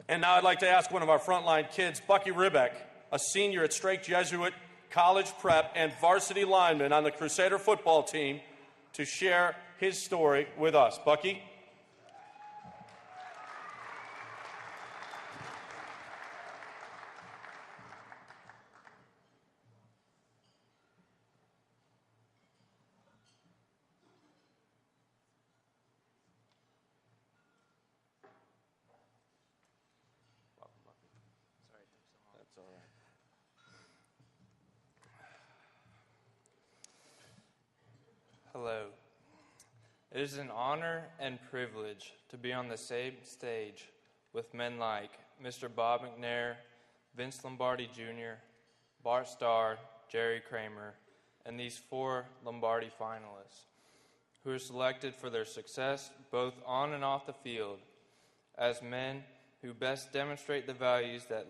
And now I'd like to ask one of our frontline kids, Bucky Ribbeck, a senior at Strake Jesuit College Prep and varsity lineman on the Crusader football team, to share his story with us. Bucky? Hello. It is an honor and privilege to be on the same stage with men like Mr. Bob McNair, Vince Lombardi Jr., Bart Starr, Jerry Kramer, and these 4 Lombardi finalists who are selected for their success both on and off the field as men who best demonstrate the values that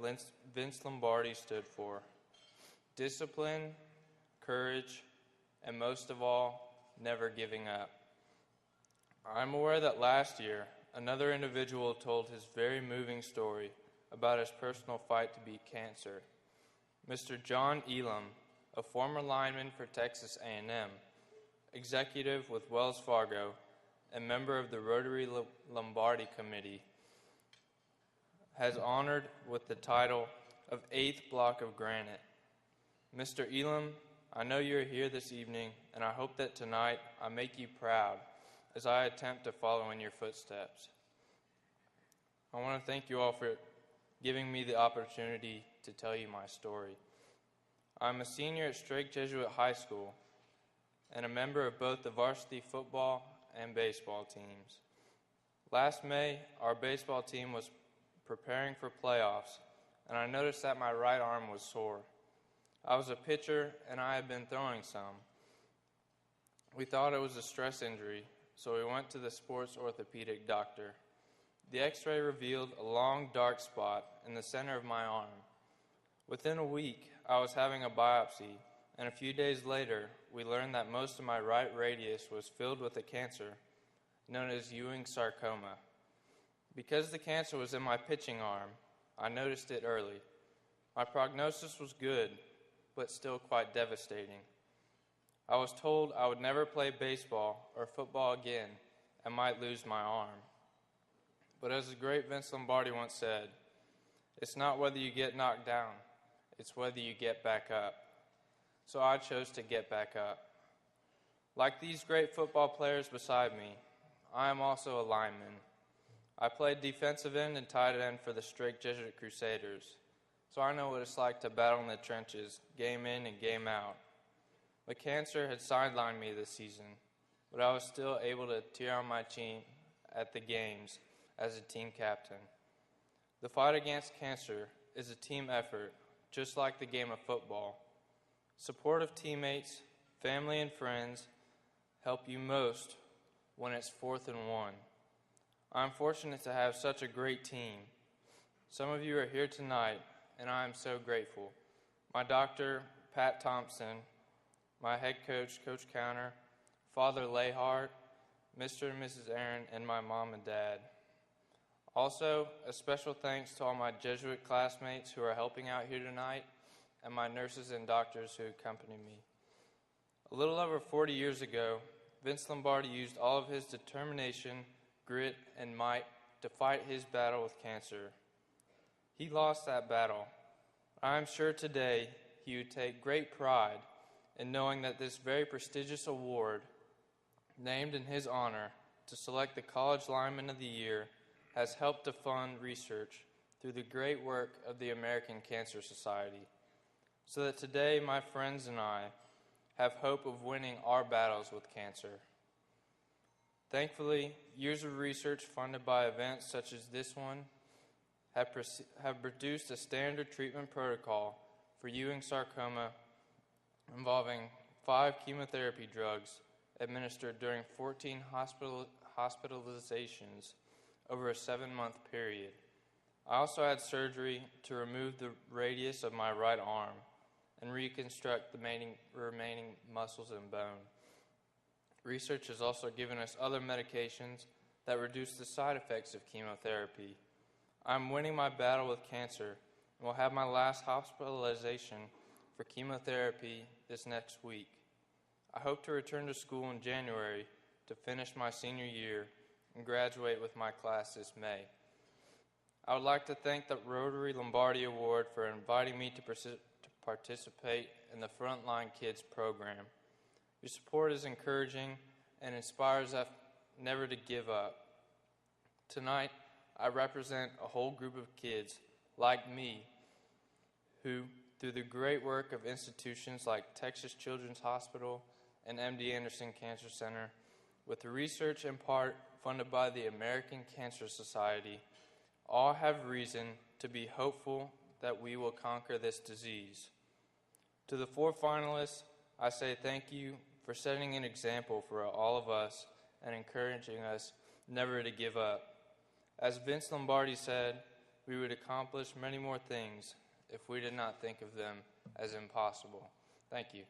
Vince Lombardi stood for: discipline, courage, and most of all, never giving up. I'm aware that last year, another individual told his very moving story about his personal fight to beat cancer. Mr. John Elam, a former lineman for Texas A&M, executive with Wells Fargo, and member of the Rotary Lombardi Committee, has honored with the title of 8th Block of Granite. Mr. Elam, I know you're here this evening, and I hope that tonight I make you proud as I attempt to follow in your footsteps. I want to thank you all for giving me the opportunity to tell you my story. I'm a senior at Strake Jesuit High School and a member of both the varsity football and baseball teams. Last May, our baseball team was preparing for playoffs, and I noticed that my right arm was sore. I was a pitcher, and I had been throwing some. We thought it was a stress injury, so we went to the sports orthopedic doctor. The x-ray revealed a long, dark spot in the center of my arm. Within a week, I was having a biopsy, and a few days later, we learned that most of my right radius was filled with a cancer known as Ewing sarcoma. Because the cancer was in my pitching arm, I noticed it early. My prognosis was good, but still quite devastating. I was told I would never play baseball or football again and might lose my arm. But as the great Vince Lombardi once said, it's not whether you get knocked down, it's whether you get back up. So I chose to get back up. Like these great football players beside me, I am also a lineman. I played defensive end and tight end for the Strake Jesuit Crusaders, so I know what it's like to battle in the trenches, game in and game out. But cancer had sidelined me this season, but I was still able to cheer on my team at the games as a team captain. The fight against cancer is a team effort, just like the game of football. Supportive teammates, family, and friends help you most when it's 4th and 1. I'm fortunate to have such a great team. Some of you are here tonight, and I am so grateful. My doctor, Pat Thompson, my head coach, Coach Counter, Father Lahart, Mr. and Mrs. Aaron, and my mom and dad. Also, a special thanks to all my Jesuit classmates who are helping out here tonight, and my nurses and doctors who accompany me. A little over 40 years ago, Vince Lombardi used all of his determination, grit, and might to fight his battle with cancer. He lost that battle. I am sure today he would take great pride in knowing that this very prestigious award, named in his honor to select the College Lineman of the Year, has helped to fund research through the great work of the American Cancer Society, so that today my friends and I have hope of winning our battles with cancer. Thankfully, years of research funded by events such as this one have produced a standard treatment protocol for Ewing sarcoma involving 5 chemotherapy drugs administered during 14 hospitalizations over a 7-month period. I also had surgery to remove the radius of my right arm and reconstruct the remaining muscles and bone. Research has also given us other medications that reduce the side effects of chemotherapy. I'm winning my battle with cancer and will have my last hospitalization for chemotherapy this next week. I hope to return to school in January to finish my senior year and graduate with my class this May. I would like to thank the Rotary Lombardi Award for inviting me to participate in the Frontline Kids program. Your support is encouraging and inspires us never to give up. Tonight, I represent a whole group of kids like me who, through the great work of institutions like Texas Children's Hospital and MD Anderson Cancer Center, with the research in part funded by the American Cancer Society, all have reason to be hopeful that we will conquer this disease. To the 4 finalists, I say thank you for setting an example for all of us and encouraging us never to give up. As Vince Lombardi said, we would accomplish many more things if we did not think of them as impossible. Thank you.